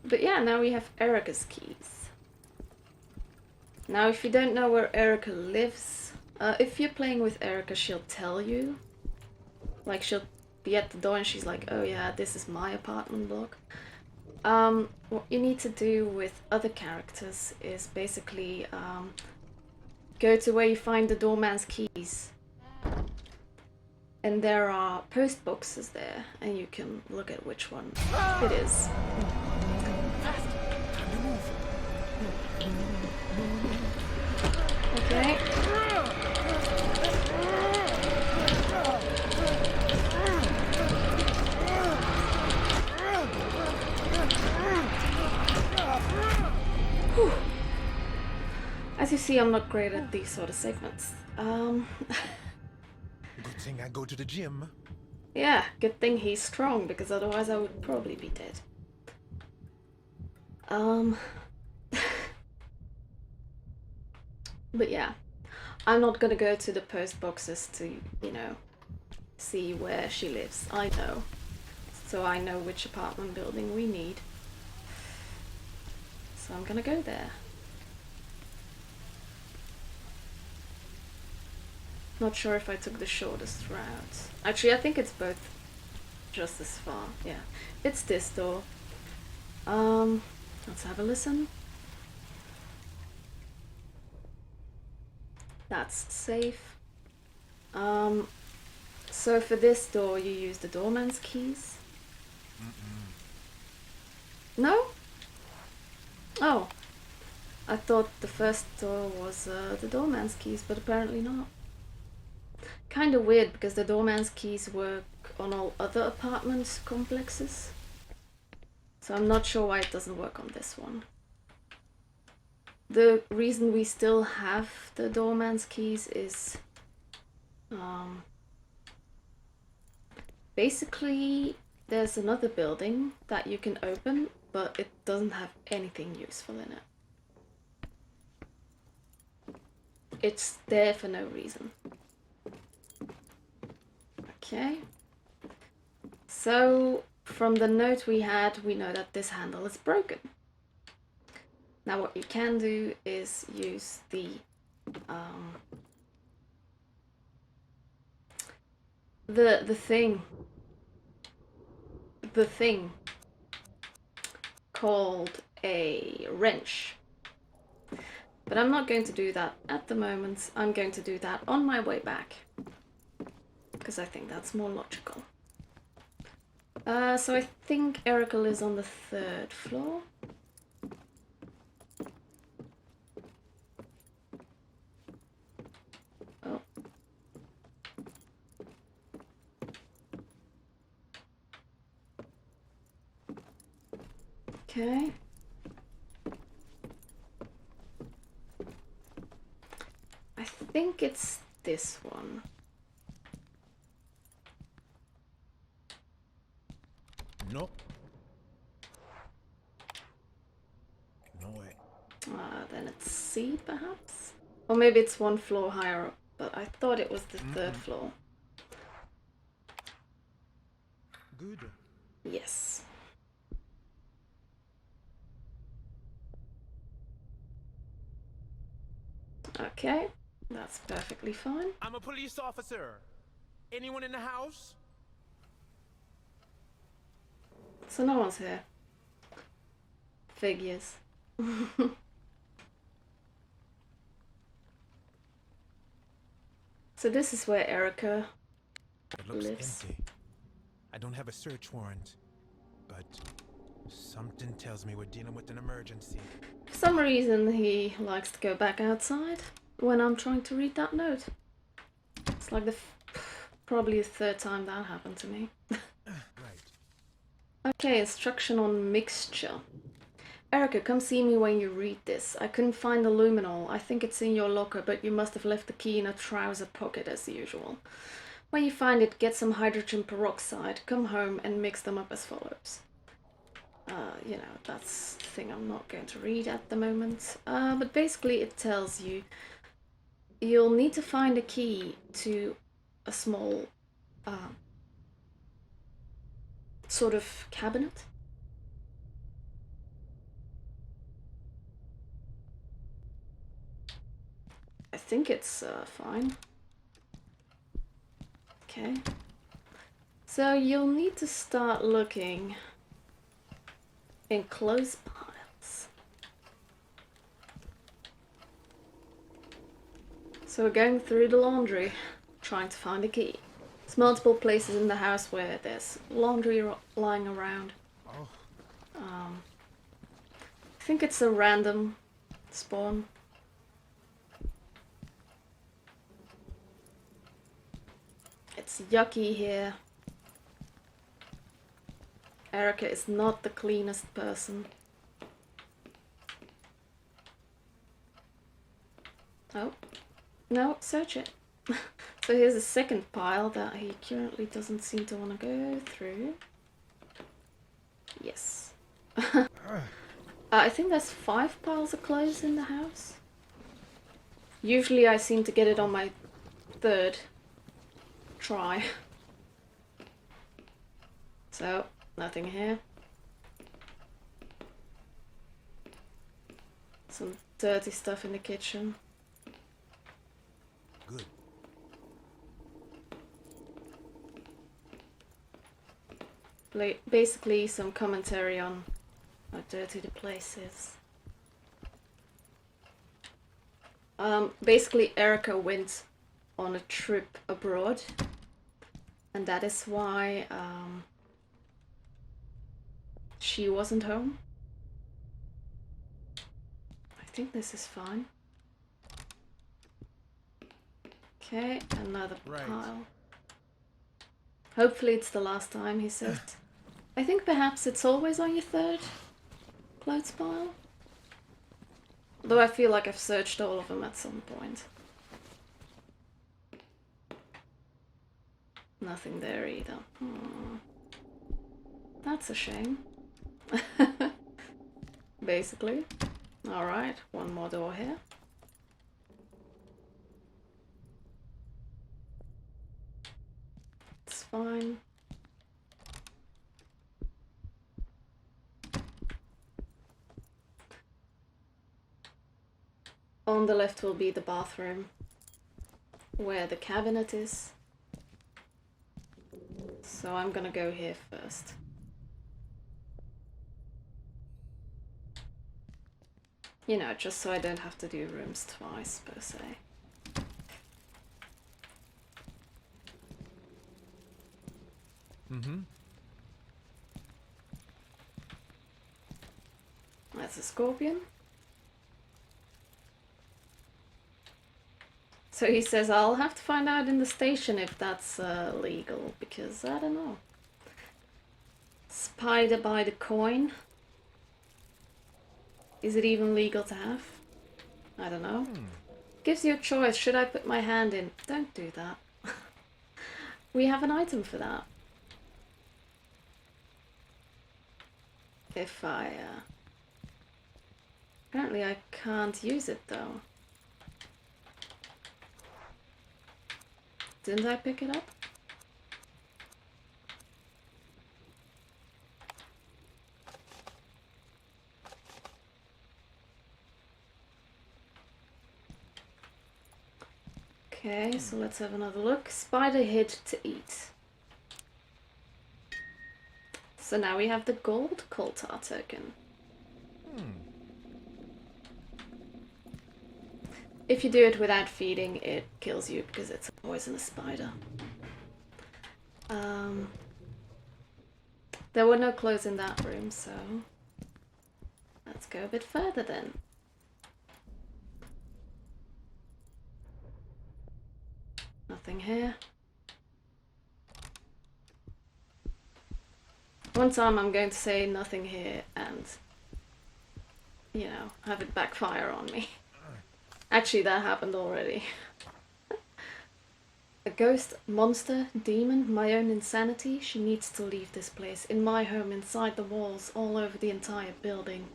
But yeah, now we have Erica's keys. Now, if you don't know where Erica lives, if you're playing with Erica, she'll tell you. Like, she'll be at the door and she's like, oh yeah, this is my apartment block. What you need to do with other characters is basically go to where you find the doorman's keys. And there are post boxes there, and you can look at which one it is. Okay. Whew. As you see, I'm not great at these sort of segments. Good thing I go to the gym. Yeah, good thing he's strong, because otherwise I would probably be dead. But yeah, I'm not gonna go to the post boxes to, you know, see where she lives. I know. So I know which apartment building we need. So I'm gonna go there. Not sure if I took the shortest route. Actually, I think it's both just as far. Yeah, it's this door. Let's have a listen. That's safe. So for this door, you use the doorman's keys? No? Oh, I thought the first door was the doorman's keys, but apparently not. Kind of weird, because the doorman's keys work on all other apartment complexes. So I'm not sure why it doesn't work on this one. The reason we still have the doorman's keys is basically there's another building that you can open, but it doesn't have anything useful in it. It's there for no reason. Okay. So from the note we had, we know that this handle is broken. Now what you can do is use the thing called a wrench. But I'm not going to do that at the moment. I'm going to do that on my way back, because I think that's more logical. So I think Erica lives on the 3rd floor. Oh. Okay. I think it's this one. No. No way. Then it's C, perhaps? Or maybe it's one floor higher up, but I thought it was the 3rd floor. Good. Yes. Okay, that's perfectly fine. I'm a police officer. Anyone in the house? So no one's here. Figures. So this is where Erica It looks lives. empty. I don't have a search warrant, but something tells me we're dealing with an emergency. For some reason he likes to go back outside when I'm trying to read that note. It's like probably the 3rd time that happened to me. Right. Okay, instruction on mixture. Erica, come see me when you read this. I couldn't find the luminol. I think it's in your locker, but you must have left the key in a trouser pocket as usual. When you find it, get some hydrogen peroxide, come home and mix them up as follows. You know, that's the thing I'm not going to read at the moment. But basically it tells you you'll need to find a key to a small sort of cabinet. I think it's fine. Okay. So you'll need to start looking in close piles. So we're going through the laundry, trying to find a key. There's multiple places in the house where there's laundry lying around. Oh, I think it's a random spawn. It's yucky here. Erica is not the cleanest person. Oh, no, search it. So here's a second pile that he currently doesn't seem to want to go through. Yes. I think there's 5 piles of clothes in the house. Usually I seem to get it on my 3rd try. So, nothing here. Some dirty stuff in the kitchen. good. Basically some commentary on how dirty the place is. Basically Erica went on a trip abroad, and that is why she wasn't home. I think this is fine. Okay, another pile. Hopefully it's the last time, he said. I think perhaps it's always on your 3rd clothes pile. Though I feel like I've searched all of them at some point. Nothing there either. That's a shame. Basically. Alright, one more door here. It's fine. On the left will be the bathroom, where the cabinet is. So I'm gonna go here first. You know, just so I don't have to do rooms twice, per se. That's a scorpion. So he says, I'll have to find out in the station if that's legal, because I don't know. Spider by the coin. Is it even legal to have? I don't know. Gives you a choice. Should I put my hand in? Don't do that. We have an item for that. If I... Apparently I can't use it though. Didn't I pick it up? Okay, so let's have another look. Spider hid to eat. So now we have the gold Coltar token. If you do it without feeding, it kills you because it's a poisonous spider. There were no clothes in that room, so let's go a bit further then. Nothing here. One time I'm going to say nothing here and, you know, have it backfire on me. Actually, that happened already. A ghost, monster, demon, my own insanity. She needs to leave this place. In my home, inside the walls, all over the entire building.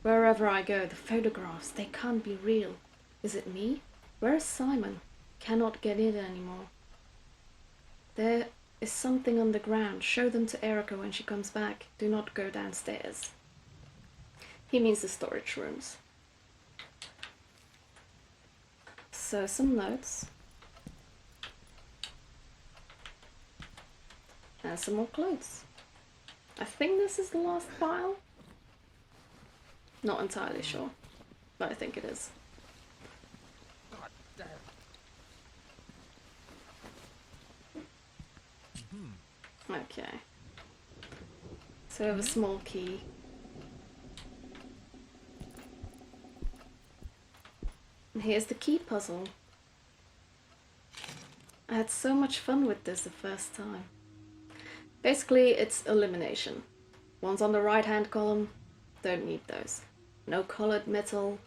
Wherever I go, the photographs, they can't be real. Is it me? Where is Simon? Cannot get in anymore. There is something underground. Show them to Erica when she comes back. Do not go downstairs. He means the storage rooms. So some notes. And some more clothes. I think this is the last pile. Not entirely sure, but I think it is. God damn. Okay. So we have a small key. And here's the key puzzle. I had so much fun with this the first time. Basically, it's elimination. Ones on the right hand column, don't need those. No colored metal,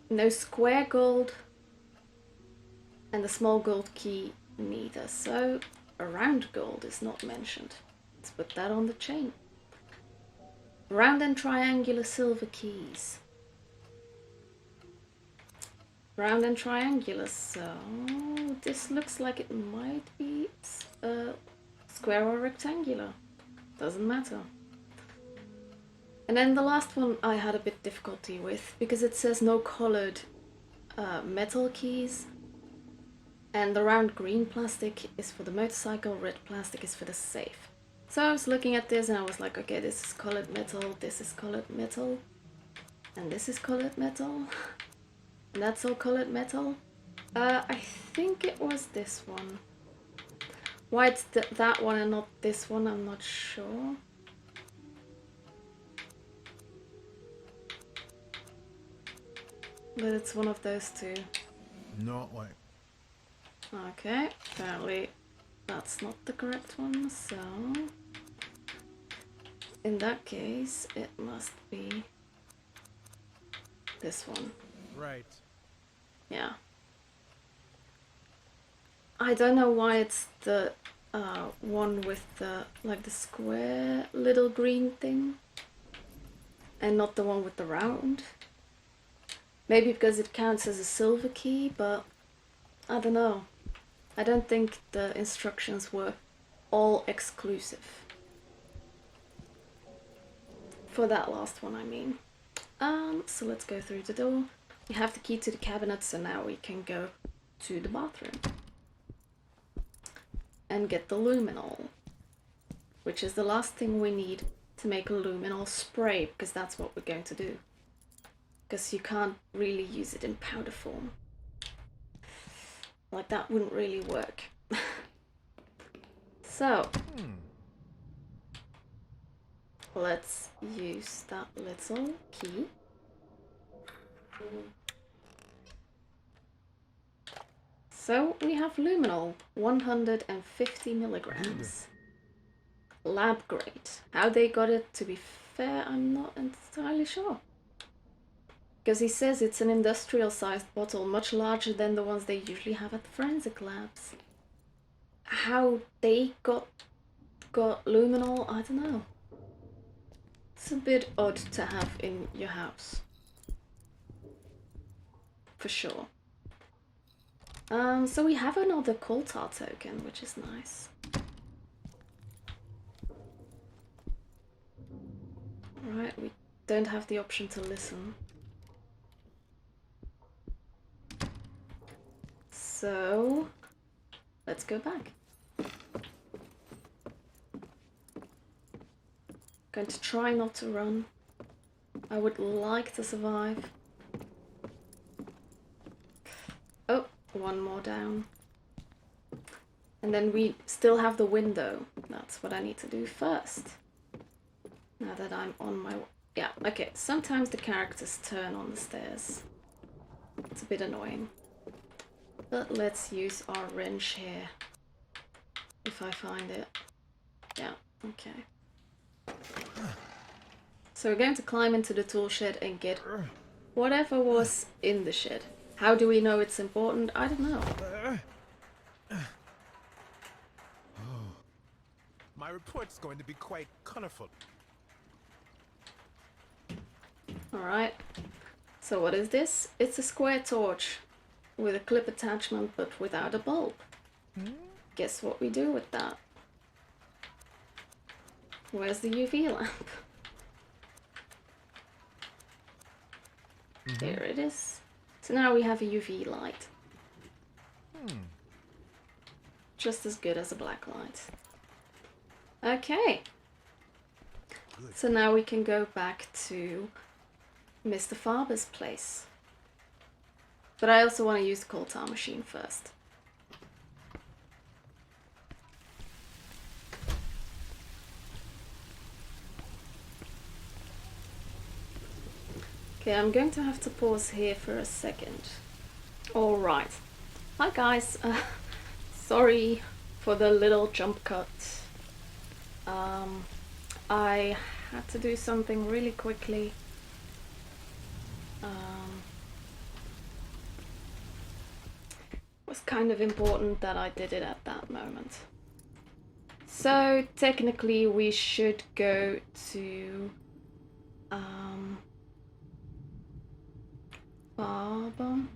no square gold, and the small gold key neither. So a round gold is not mentioned. Let's put that on the chain. Round and triangular silver keys. Round and triangular, so this looks like it might be square or rectangular. Doesn't matter. And then the last one I had a bit difficulty with because it says no colored metal keys. And the round green plastic is for the motorcycle, red plastic is for the safe. So I was looking at this and I was like, okay, this is colored metal, this is colored metal, and this is colored metal. And that's all colored metal. I think it was this one. Why it's that one and not this one, I'm not sure. But it's one of those two. No way. Okay, apparently that's not the correct one, so in that case it must be this one. Right. Yeah. I don't know why it's the one with the like the square little green thing and not the one with the round. Maybe because it counts as a silver key, but I don't know. I don't think the instructions were all exclusive. For that last one, I mean. So let's go through the door. We have the key to the cabinet, so now we can go to the bathroom. And get the luminol. Which is the last thing we need to make a luminol spray, because that's what we're going to do. Because you can't really use it in powder form. Like, that wouldn't really work. So, let's use that little key. So, we have luminol, 150 milligrams. Lab grade. How they got it, to be fair, I'm not entirely sure. Because he says it's an industrial-sized bottle, much larger than the ones they usually have at the forensic labs. How they got luminol, I don't know. It's a bit odd to have in your house. For sure. So we have another Coltar token, which is nice. Alright, we don't have the option to listen. So, let's go back. Going to try not to run. I would like to survive. Oh, one more down. And then we still have the window. That's what I need to do first. Now that I'm on my... Yeah, okay. Sometimes the characters turn on the stairs. It's a bit annoying. But let's use our wrench here. If I find it. Yeah, okay. So we're going to climb into the tool shed and get whatever was in the shed. How do we know it's important? I don't know. My report's going to be quite colorful. Alright. So what is this? It's a square torch with a clip attachment but without a bulb. Guess what we do with that? Where's the UV lamp? There it is. So now we have a UV light. Just as good as a black light. Okay. So now we can go back to Mr. Färber's place. But I also want to use the coal tar machine first. Okay, I'm going to have to pause here for a second. Alright. Hi guys. Sorry for the little jump cut. I had to do something really quickly. It was kind of important that I did it at that moment. So technically we should go to Färber.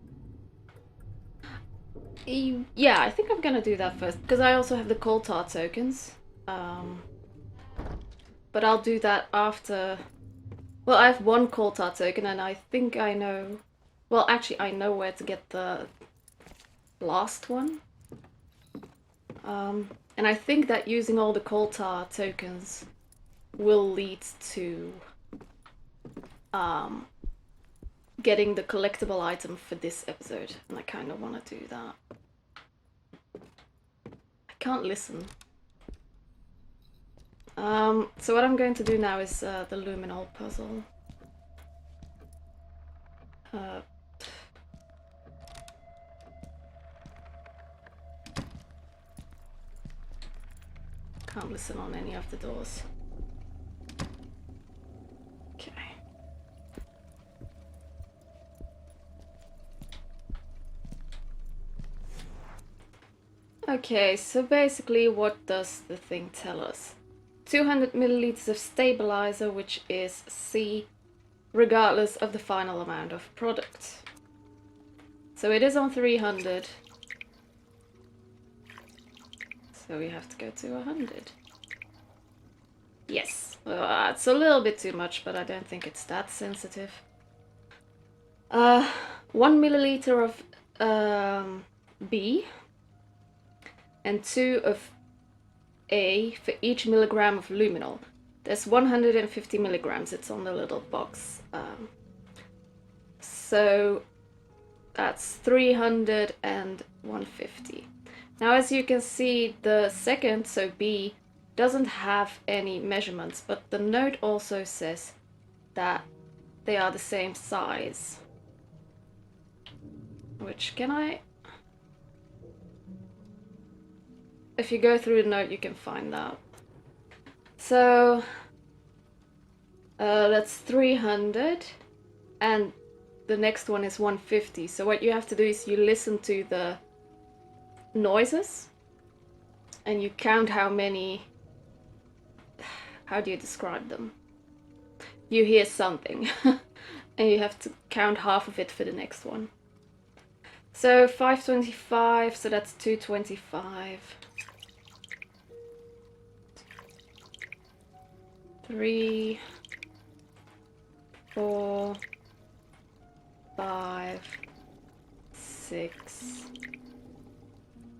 Yeah, I think I'm gonna do that first because I also have the coal tar tokens. But I'll do that after. Well, I have one coal tar token and I think I know. Well, actually, I know where to get the last one. And I think that using all the coal tar tokens will lead to getting the collectible item for this episode, and I kind of want to do that. I can't listen. So what I'm going to do now is the luminol puzzle. Can't listen on any of the doors. Okay. Okay, so basically what does the thing tell us? 200 milliliters of stabilizer, which is C, regardless of the final amount of product. So it is on 300. So we have to go to 100. Yes, it's a little bit too much, but I don't think it's that sensitive. 1 milliliter of B and 2 of A for each milligram of luminol. There's 150 milligrams, it's on the little box. So that's 300 and 150. Now as you can see, the second, so B, doesn't have any measurements, but the note also says that they are the same size. Which can I... If you go through the note, you can find that. So that's 300 and the next one is 150. So what you have to do is you listen to the noises and you count how many, how do you describe them? You hear something and you have to count half of it for the next one. So 525, so that's 225. 3, 4, 5, 6,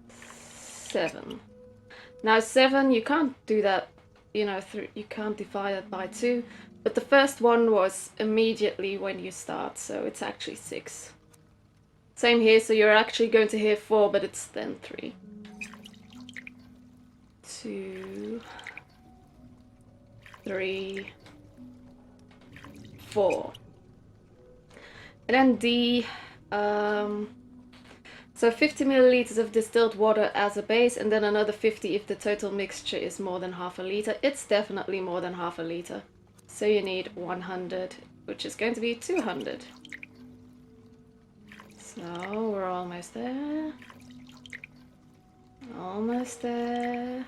7. Now 7, you can't do that, you know, you can't divide it by 2, but the first one was immediately when you start, so it's actually 6. Same here, so you're actually going to hear 4, but it's then 3. 2, 3, 4. And then D, so 50 milliliters of distilled water as a base, and then another 50 if the total mixture is more than half a liter. It's definitely more than half a liter. So you need 100, which is going to be 200. So we're almost there. Almost there.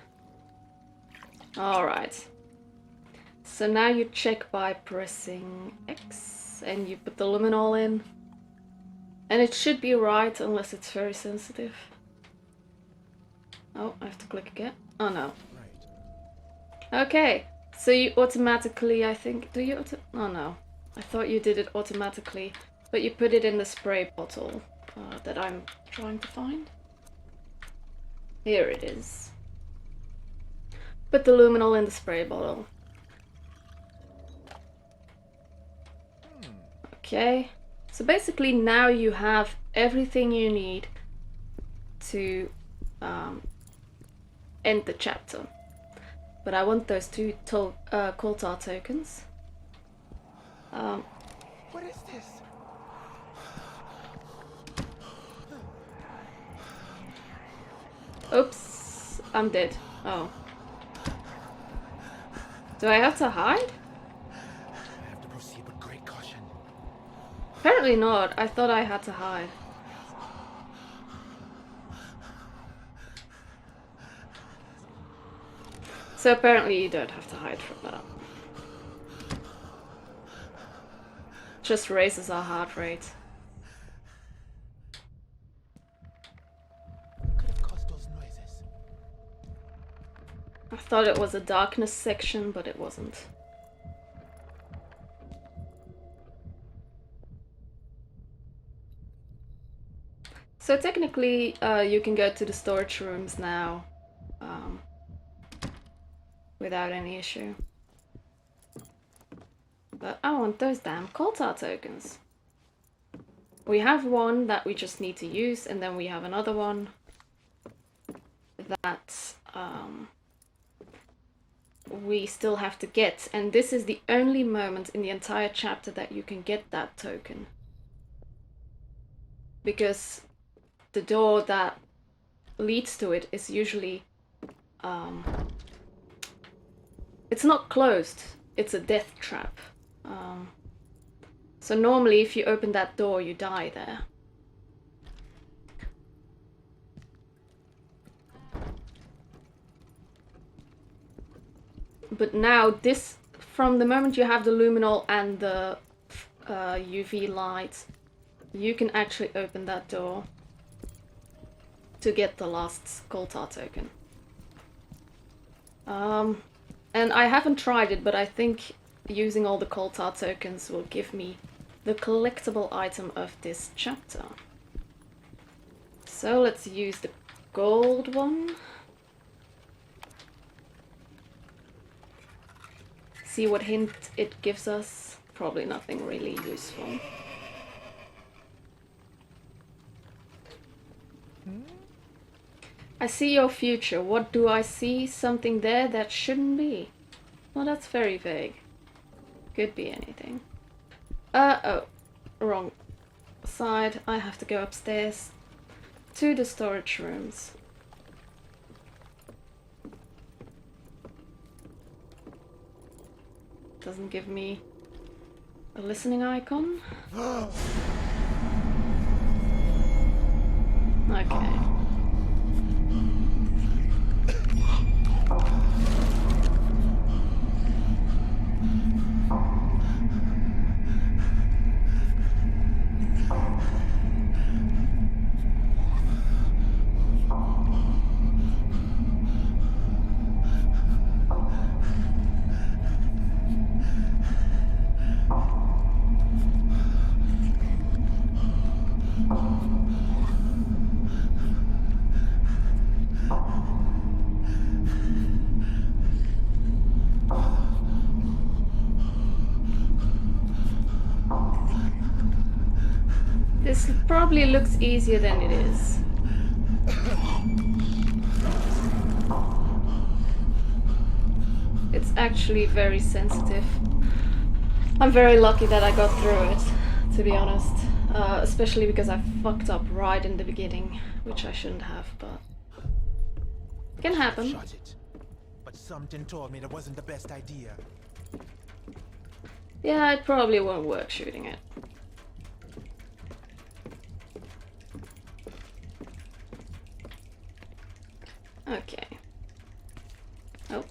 Alright. So now you check by pressing X and you put the luminol in. And it should be right unless it's very sensitive. Oh, I have to click again. Oh no. Right. Okay, so you automatically, I think, do you oh no. I thought you did it automatically, but you put it in the spray bottle that I'm trying to find. Here it is. Put the luminol in the spray bottle. Okay, so basically now you have everything you need to end the chapter. But I want those two Koltar tokens. What is this? Oops, I'm dead. Oh. Do I have to hide? I have to proceed with great caution. Apparently not. I thought I had to hide. So apparently you don't have to hide from that. Just raises our heart rate. What could have caused those noises? I thought it was a darkness section, but it wasn't. So technically, you can go to the storage rooms now without any issue. But I want those damn Koltar tokens. We have one that we just need to use, and then we have another one that we still have to get. And this is the only moment in the entire chapter that you can get that token. Because the door that leads to it is usually it's not closed, it's a death trap. So normally if you open that door you die there. But now this, from the moment you have the luminol and the UV light, you can actually open that door to get the last Koltar token. And I haven't tried it, but I think using all the Koltar tokens will give me the collectible item of this chapter. So let's use the gold one. See what hint it gives us. Probably nothing really useful. I see your future. What do I see? Something there that shouldn't be. Well, that's very vague. Could be anything. Oh. Wrong side. I have to go upstairs to the storage rooms. Doesn't give me a listening icon. Okay. This probably looks easier than it is. It's actually very sensitive. I'm very lucky that I got through it, to be honest. Especially because I fucked up right in the beginning, which I shouldn't have, but it can happen. Shot it. But something told me that wasn't the best idea. Yeah, it probably won't work shooting it. Okay. Oh.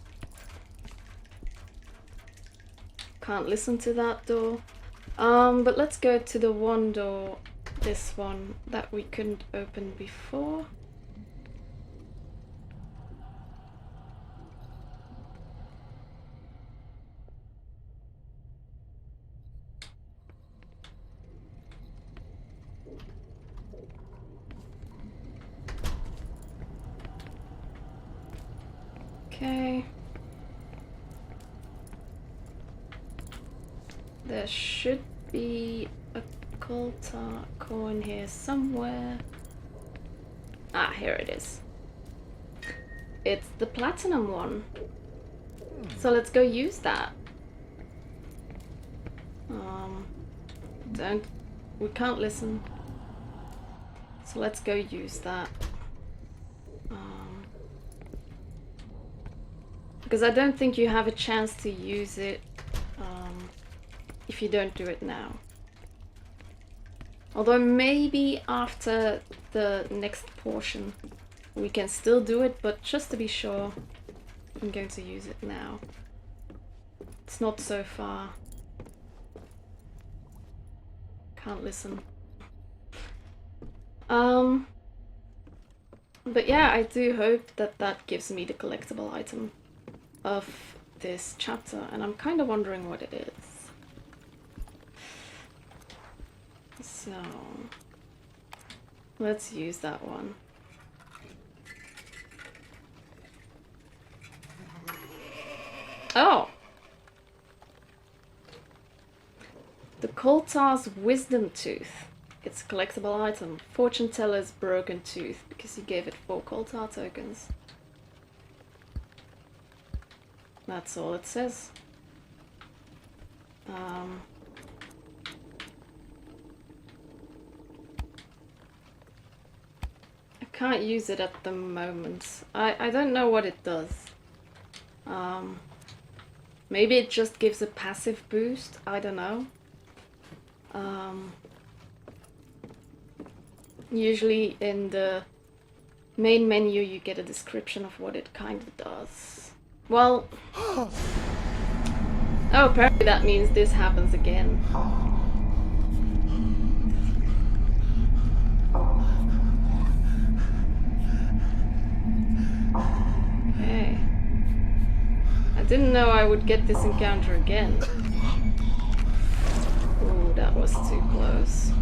Can't listen to that door. But let's go to the one door, this one, that we couldn't open before. Okay. There should be a Coltar coin here somewhere. Ah, here it is. It's the platinum one. So let's go use that. We can't listen. So let's go use that. Because I don't think you have a chance to use it if you don't do it now. Although maybe after the next portion we can still do it, but just to be sure, I'm going to use it now. It's not so far. Can't listen. But yeah, I do hope that that gives me the collectible item of this chapter, and I'm kind of wondering what it is. So let's use that one. Oh! The Coltar's Wisdom Tooth. It's a collectible item. Fortune Teller's Broken Tooth, because he gave it 4 Coltar tokens. That's all it says. I can't use it at the moment. I don't know what it does. Maybe it just gives a passive boost. I don't know. Usually in the main menu you get a description of what it kind of does. Well... Oh, apparently that means this happens again. Okay. I didn't know I would get this encounter again. Ooh, that was too close.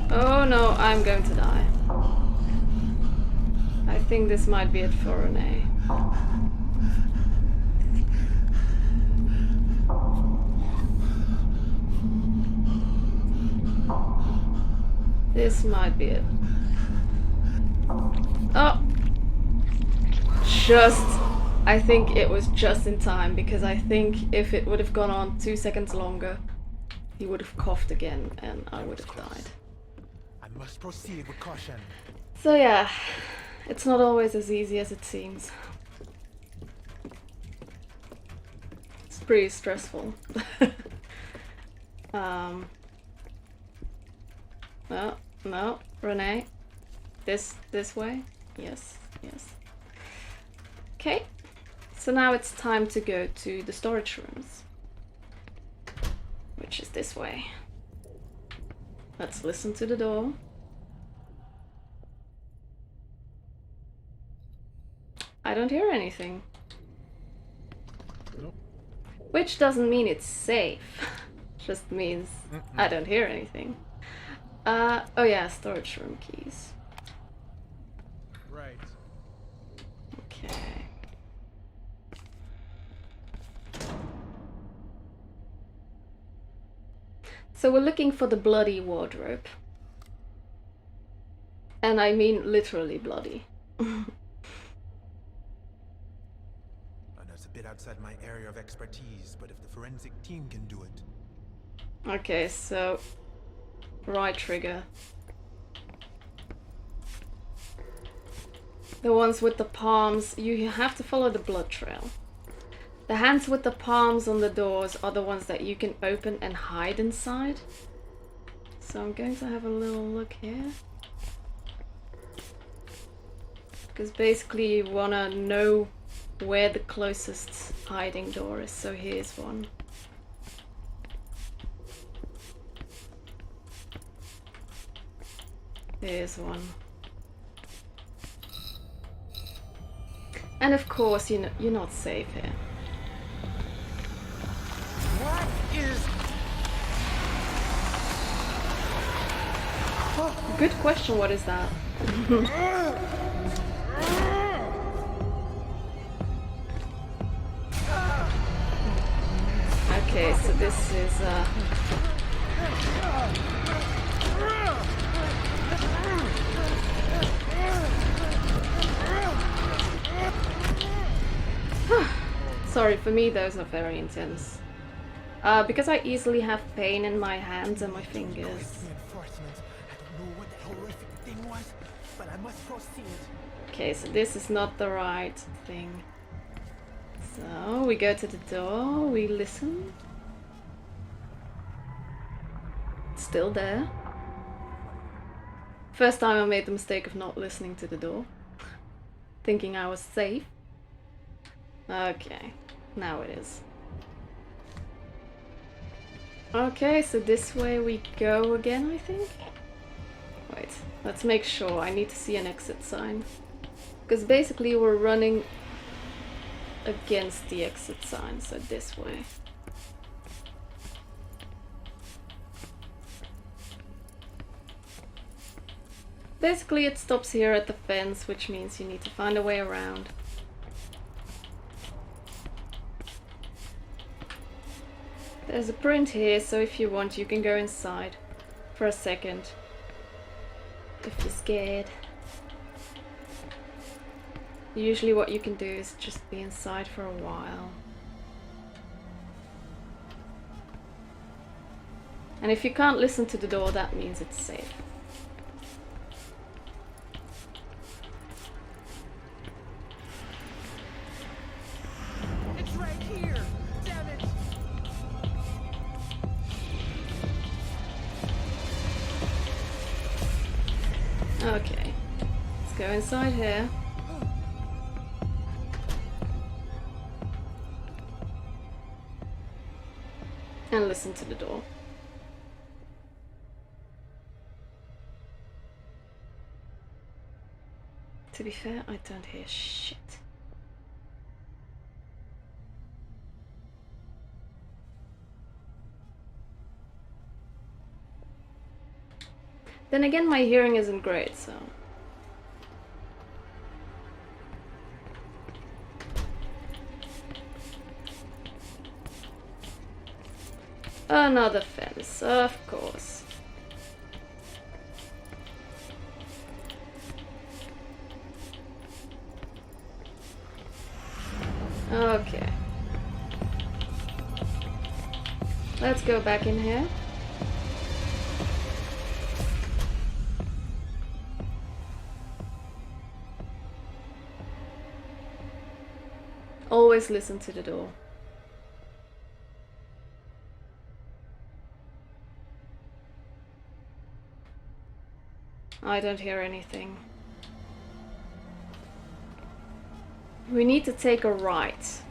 Oh no, I'm going to die. I think this might be it for René. This might be it. Oh! I think it was just in time, because I think if it would have gone on 2 seconds longer, he would have coughed again and I would have died. I must proceed with caution. So yeah, it's not always as easy as it seems. It's pretty stressful. No, René. This way? Yes. Okay, so now it's time to go to the storage rooms, which is this way. Let's listen to the door. I don't hear anything. Nope. Which doesn't mean it's safe. Just means I don't hear anything. Oh yeah, storage room keys. Right. Okay. So we're looking for the bloody wardrobe. And I mean literally bloody. That's a bit outside my area of expertise, but if the forensic team can do it. Okay, so right trigger. The ones with the palms, you have to follow the blood trail. The hands with the palms on the doors are the ones that you can open and hide inside. So I'm going to have a little look here. Because basically you want to know where the closest hiding door is. So here's one. Here's one. And of course, you know, you're not safe here. What is... Good question, what is that? Okay, so this is sorry, for me those are very intense. Because I easily have pain in my hands and my fingers. Reinforcements. I don't know what that horrific thing was, but I must proceed. Okay, so this is not the right thing. So we go to the door, we listen. It's still there. First time I made the mistake of not listening to the door. Thinking I was safe. Okay, now it is. Okay, so this way we go again, I think? Wait, let's make sure. I need to see an exit sign. Because basically we're running against the exit sign, so this way. Basically it stops here at the fence, which means you need to find a way around. There's a print here, so if you want you can go inside for a second. If you're scared. Usually what you can do is just be inside for a while. And if you can't listen to the door, that means it's safe. It's right here! Damn it! Okay, let's go inside here. And listen to the door. To be fair, I don't hear shit. Then again, my hearing isn't great, so... Another fence, of course. Okay. Let's go back in here. Always listen to the door. I don't hear anything. We need to take a right.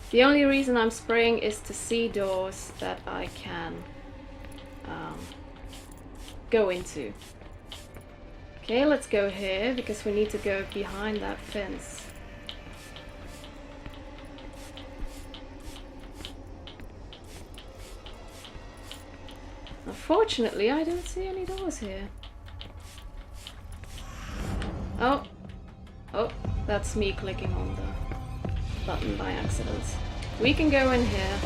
The only reason I'm spraying is to see doors that I can go into. Okay, let's go here because we need to go behind that fence. Unfortunately, I don't see any doors here. Oh, that's me clicking on the button by accident. We can go in here.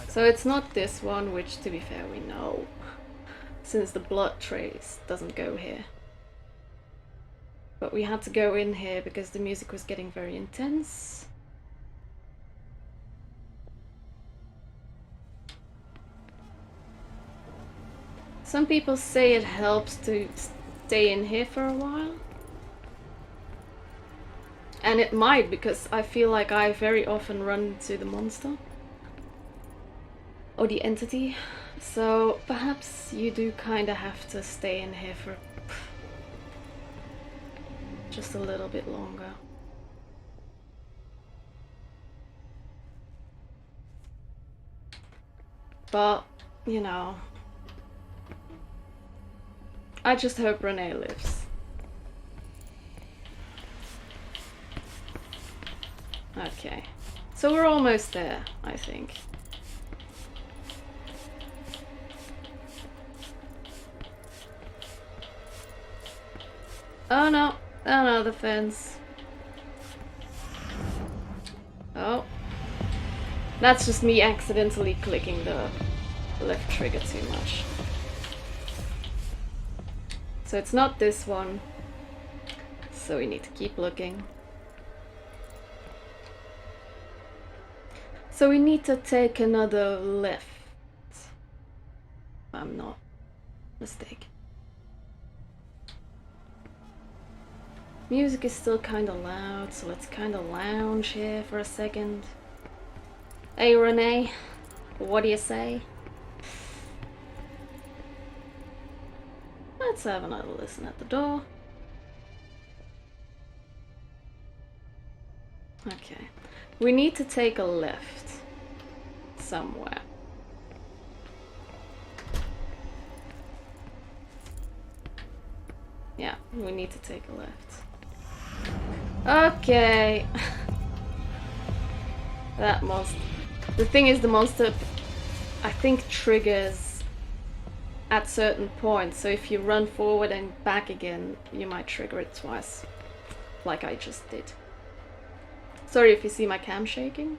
So it's not this one, which to be fair we know, since the blood trace doesn't go here. But we had to go in here because the music was getting very intense. Some people say it helps to stay in here for a while. And it might, because I feel like I very often run into the monster. Or the entity. So perhaps you do kinda have to stay in here for just a little bit longer. But, you know, I just hope René lives. Okay, so we're almost there, I think. Oh no, the fence. Oh. That's just me accidentally clicking the left trigger too much. So it's not this one. So we need to keep looking. So we need to take another left. If I'm not mistaken. Music is still kinda loud, so let's kinda lounge here for a second. Hey René, what do you say? Let's have another listen at the door. Okay, we need to take a left somewhere. Yeah, we need to take a left. Okay. That monster. The thing is, the monster, I think, triggers at certain points. So if you run forward and back again, you might trigger it twice. Like I just did. Sorry if you see my cam shaking.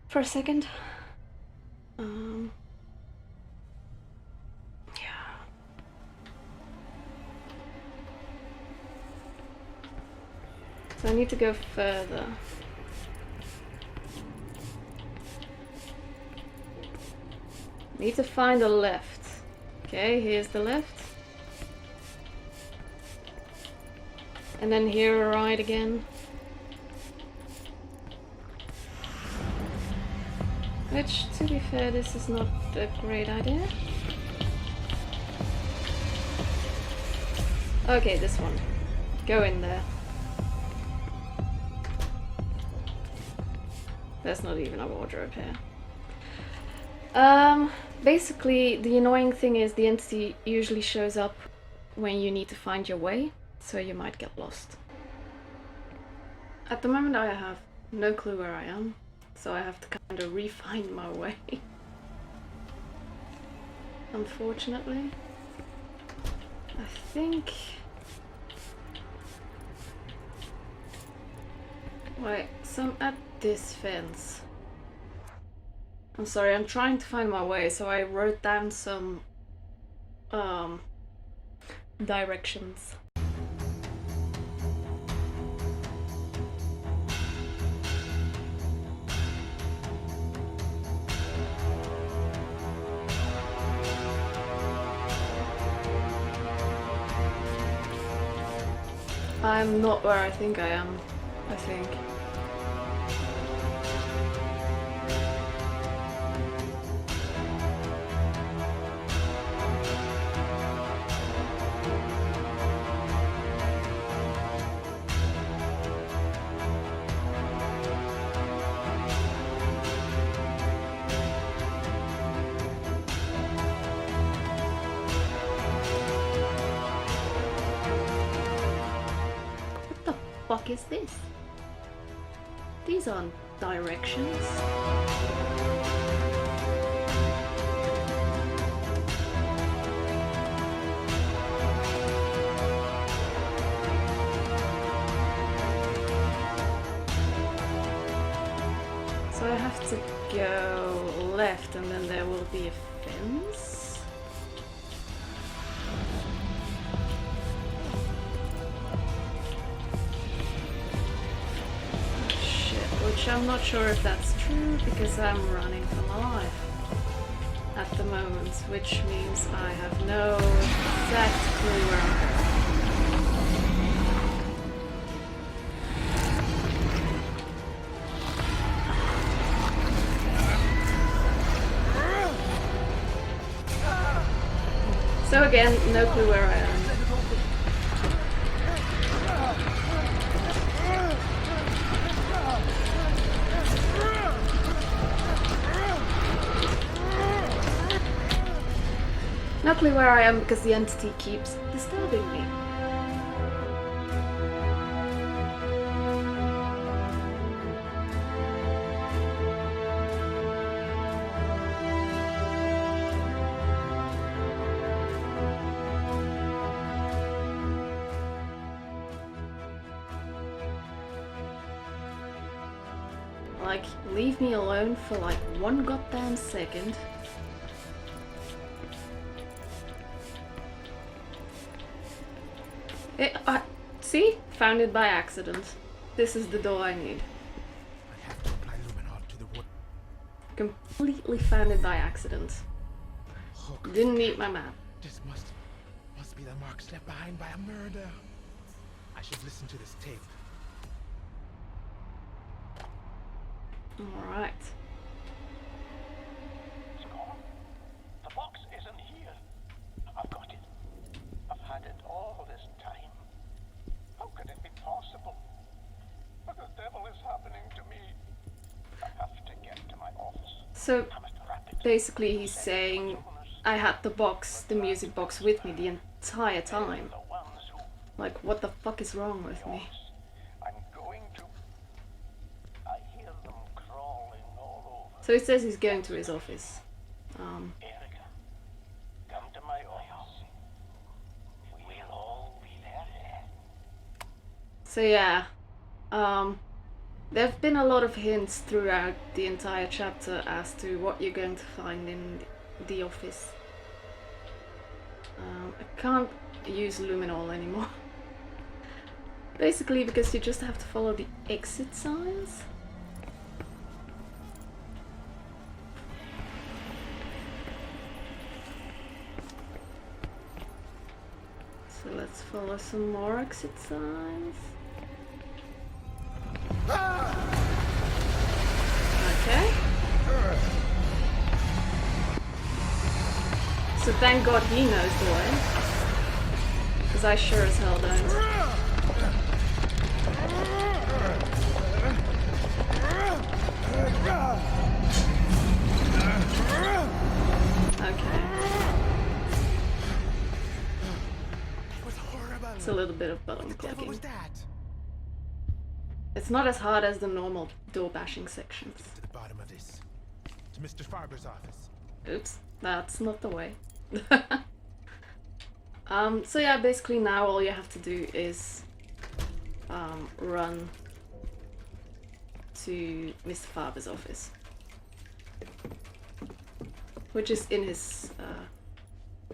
For a second. Yeah. So I need to go further. Need to find a left. Okay, here's the left. And then here a right again. Which, to be fair, this is not a great idea. Okay, this one. Go in there. There's not even a wardrobe here. Basically, the annoying thing is the entity usually shows up when you need to find your way, so you might get lost. At the moment I have no clue where I am, so I have to kind of re-find my way. Unfortunately. I think... Wait, so I'm at this fence. I'm sorry, I'm trying to find my way, so I wrote down some directions. I'm not where I think I am, I think. What the fuck is this? These aren't directions. So I have to go left and then there will be a fence. Which I'm not sure if that's true because I'm running for my life at the moment, which means I have no exact clue where I'm going. So again, no clue where I am. Not clear where I am because the entity keeps disturbing me. Like, leave me alone for like one goddamn second. See? Found it by accident. This is the door I need. I have to apply luminol to the wood. Completely found it by accident. Hook. Didn't need my map. This must be the marks left behind by a murder. I should listen to this tape. Alright. It's gone. The box isn't here. I've got it. I've had it all this time. How could it be possible? What the devil is happening to me? I have to get to my office. So I must rapidly basically he's saying I had the box, the music box with me the entire time. the ones who Like, what the fuck is wrong with me? I'm going to. I hear them crawling all over. So he says he's going to his office. Erica, come to my office. We'll all be there. So yeah, there have been a lot of hints throughout the entire chapter as to what you're going to find in the office. I can't use luminol anymore. Basically because you just have to follow the exit signs. So let's follow some more exit signs. Okay. So thank God he knows the way. Because I sure as hell don't. Okay. It was horrible. It's a little bit of button What the devil was clicking. that? It's not as hard as the normal door bashing sections. To the bottom of this. To Mr. Farber's office. Oops, that's not the way. So yeah, basically now all you have to do is run to Mr. Farber's office, which is in his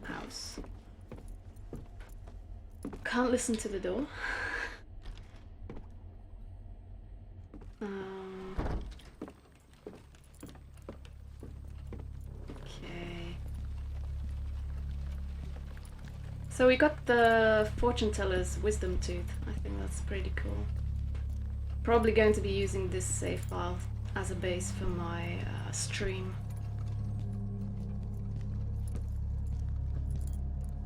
house. Can't listen to the door. Okay. So we got the fortune teller's wisdom tooth. I think that's pretty cool. Probably going to be using this save file as a base for my stream.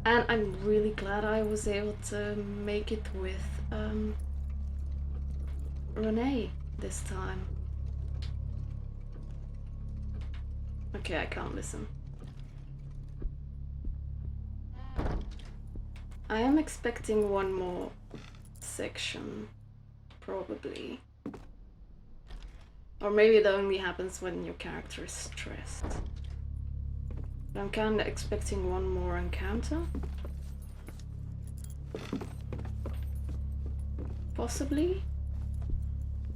And I'm really glad I was able to make it with René this time. Okay, I can't listen. I am expecting one more section, probably. Or maybe it only happens when your character is stressed. But I'm kinda expecting one more encounter. Possibly?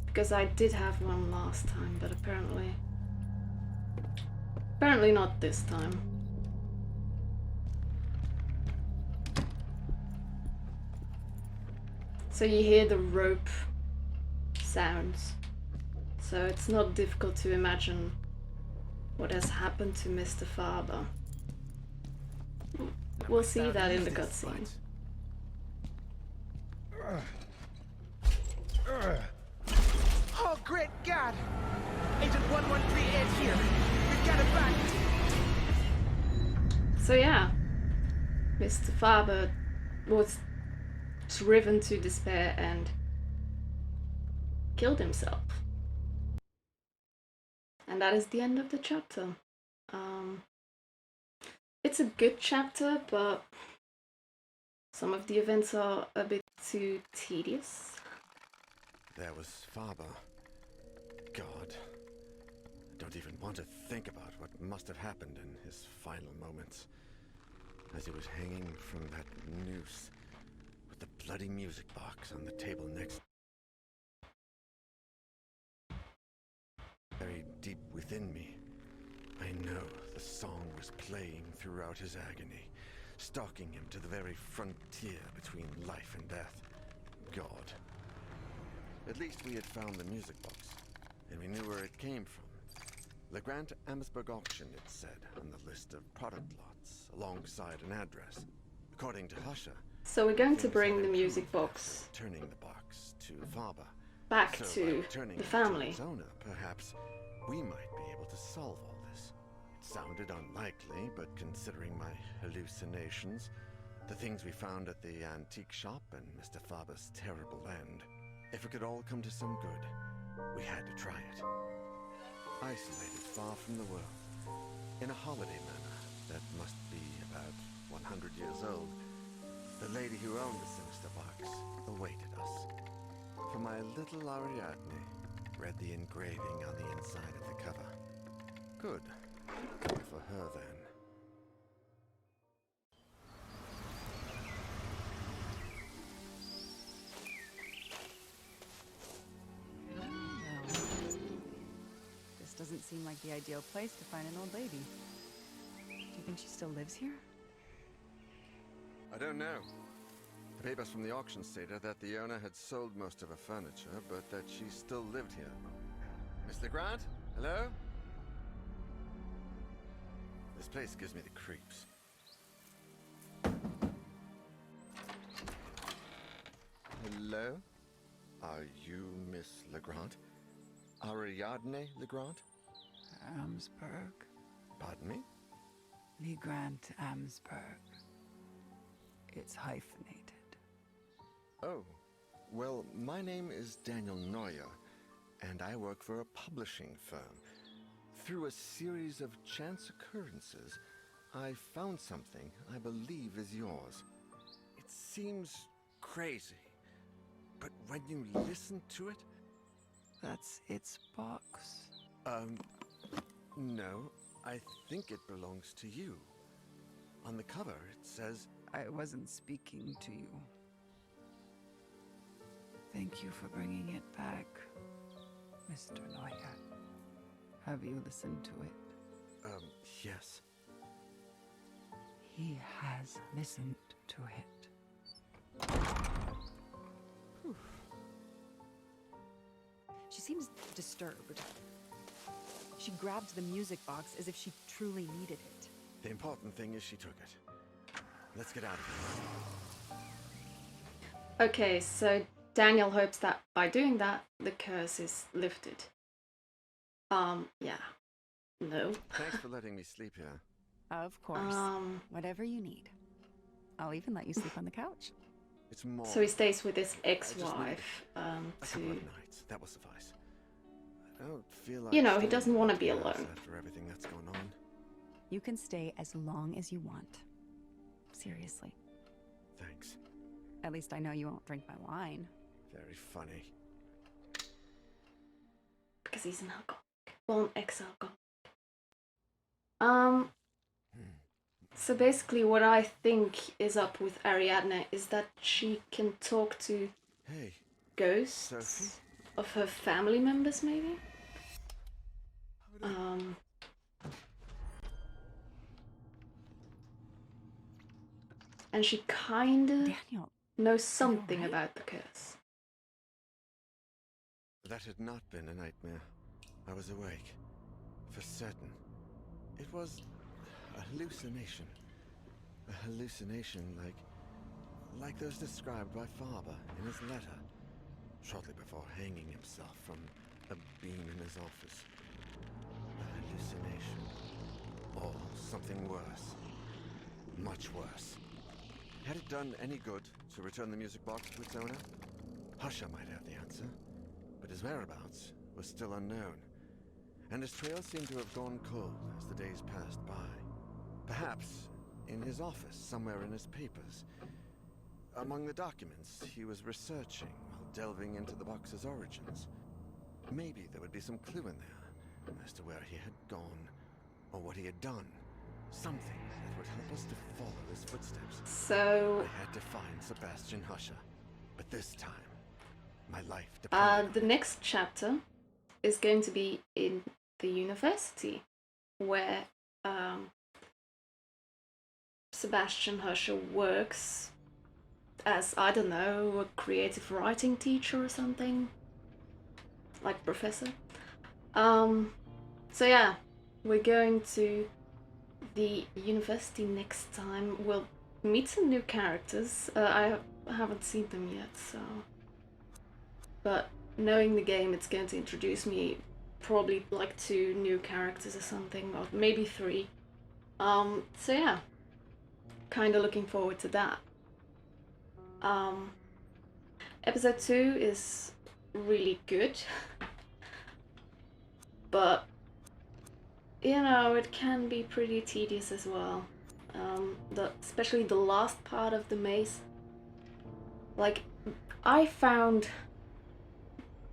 Because I did have one last time, but apparently not this time. So you hear the rope sounds, so it's not difficult to imagine what has happened to Mr. Färber. We'll see that in the cutscene. Oh, great God! Agent 1138 here. We've got it back. So yeah, Mr. Färber was driven to despair and killed himself. And that is the end of the chapter. it's a good chapter, but some of the events are a bit too tedious. There was Färber. God. I don't even want to think about what must have happened in his final moments. As he was hanging from that noose, with the bloody music box on the table next. Very deep within me, I know the song was playing throughout his agony, stalking him to the very frontier between life and death. God. At least we had found the music box, and we knew where it came from. The Grant Amherstburg auction, it said, on the list of product lots, alongside an address. According to Husher, So we're going to bring the music box turning the box to Färber. back So to by turning the it family. to its owner, perhaps we might be able to solve all this. It sounded unlikely, but considering my hallucinations, the things we found at the antique shop, and Mr. Färber's terrible end, if it could all come to some good, we had to try it. Isolated far from the world, in a holiday manor that must be about 100 years old, the lady who owned the sinister box awaited us. For my little Ariadne read the engraving on the inside of the cover. Good. Good for her, then. This doesn't seem like the ideal place to find an old lady. Do you think she still lives here? I don't know. The papers from the auction stated that the owner had sold most of her furniture, but that she still lived here. Miss Legrand? Hello? This place gives me the creeps. Hello? Are you Miss Legrand? Ariadne Legrand? Amherstburg. Pardon me? Legrand Amherstburg. It's hyphenated. Oh, well, my name is Daniel Neuer, and I work for a publishing firm. Through a series of chance occurrences, I found something I believe is yours. It seems crazy, but when you listen to it... That's its box. No, I think it belongs to you. On the cover, it says... I wasn't speaking to you. Thank you for bringing it back, Mr. Neuer. Have you listened to it? Yes. He has listened to it. Whew. She seems disturbed. She grabbed the music box as if she truly needed it. The important thing is she took it. Let's get out of here. Okay, so Daniel hopes that by doing that, the curse is lifted. Yeah. No. Thanks for letting me sleep here. Of course. Whatever you need. I'll even let you sleep on the couch. It's more... So he stays with his I just need ex-wife, a couple to... of nights. That will suffice. I don't feel like... You know, he staying doesn't want to be in the house alone. after everything that's gone on. You can stay as long as you want. Seriously. Thanks. At least I know you won't drink my wine. Very funny. Because he's an alcoholic. Well, an ex-alcoholic. So basically what I think is up with Ariadne is that she can talk to Hey, ghosts Sophie? of her family members, maybe? And she kinda Daniel, knows something right? about the curse. That had not been a nightmare. I was awake. For certain. It was a hallucination. A hallucination like those described by Färber in his letter, shortly before hanging himself from a beam in his office. A hallucination. Or something worse. Much worse. Had it done any good to return the music box to its owner? Husher might have the answer, but his whereabouts was still unknown, and his trail seemed to have gone cold as the days passed by. Perhaps in his office, somewhere in his papers. Among the documents he was researching while delving into the box's origins. Maybe there would be some clue in there as to where he had gone or what he had done. Something that would help us to follow his footsteps. So I had to find Sebastian Husher, but this time, my life depended the next chapter is going to be in the university, where Sebastian Husher works as, I don't know, a creative writing teacher or something, like professor. So yeah, we're going to the university next time. We'll meet some new characters. I haven't seen them yet, so... But knowing the game, it's going to introduce me probably like 2 new characters or something, or maybe 3. So yeah, kind of looking forward to that. Episode 2 is really good, but you know, it can be pretty tedious as well. Especially the last part of the maze. Like, I found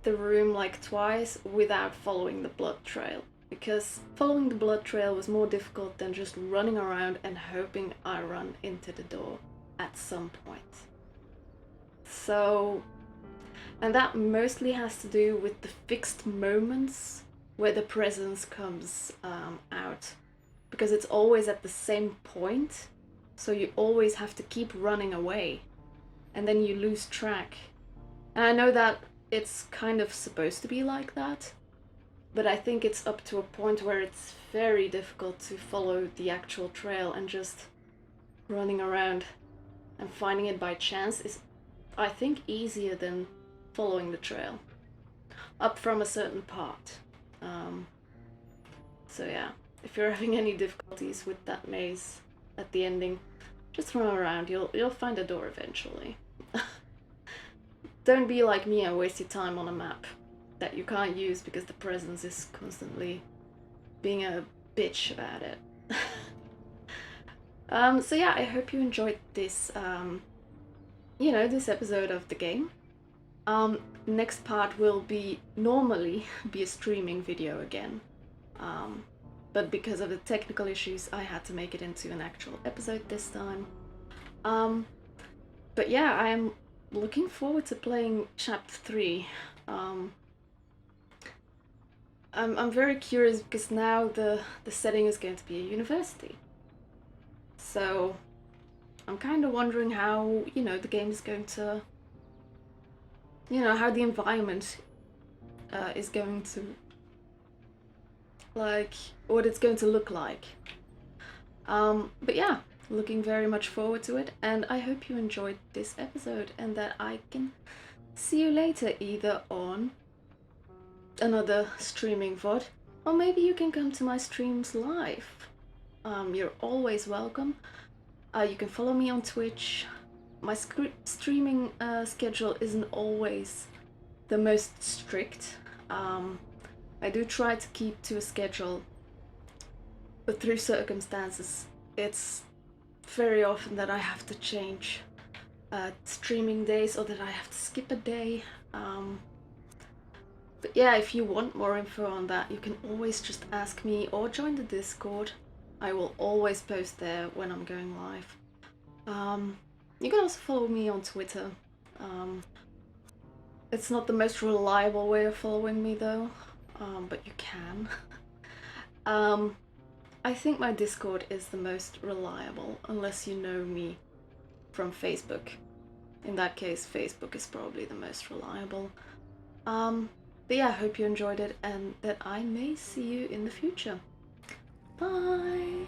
the room like twice without following the blood trail, because following the blood trail was more difficult than just running around and hoping I run into the door at some point. So, and that mostly has to do with the fixed moments where the presence comes out, because it's always at the same point, so you always have to keep running away, and then you lose track. And I know that it's kind of supposed to be like that, but I think it's up to a point where it's very difficult to follow the actual trail, and just running around and finding it by chance is, I think, easier than following the trail up from a certain part. So yeah, if you're having any difficulties with that maze at the ending, just run around. You'll find a door eventually. Don't be like me and waste your time on a map that you can't use because the presence is constantly being a bitch about it. So yeah, I hope you enjoyed this, this episode of the game. Next part will normally be a streaming video again. But because of the technical issues, I had to make it into an actual episode this time. But yeah, I am looking forward to playing chapter 3. I'm very curious because now the setting is going to be a university. So I'm kind of wondering how, the game is going to, how the environment is going to, like, what it's going to look like. But yeah, looking very much forward to it, and I hope you enjoyed this episode and that I can see you later, either on another streaming VOD, or maybe you can come to my streams live. You're always welcome. You can follow me on Twitch. My streaming schedule isn't always the most strict. I do try to keep to a schedule, but through circumstances, it's very often that I have to change streaming days, or that I have to skip a day. But yeah, if you want more info on that, you can always just ask me or join the Discord. I will always post there when I'm going live. You can also follow me on Twitter. It's not the most reliable way of following me though, but you can. I think my Discord is the most reliable, unless you know me from Facebook. In that case, Facebook is probably the most reliable. But yeah, I hope you enjoyed it and that I may see you in the future. Bye!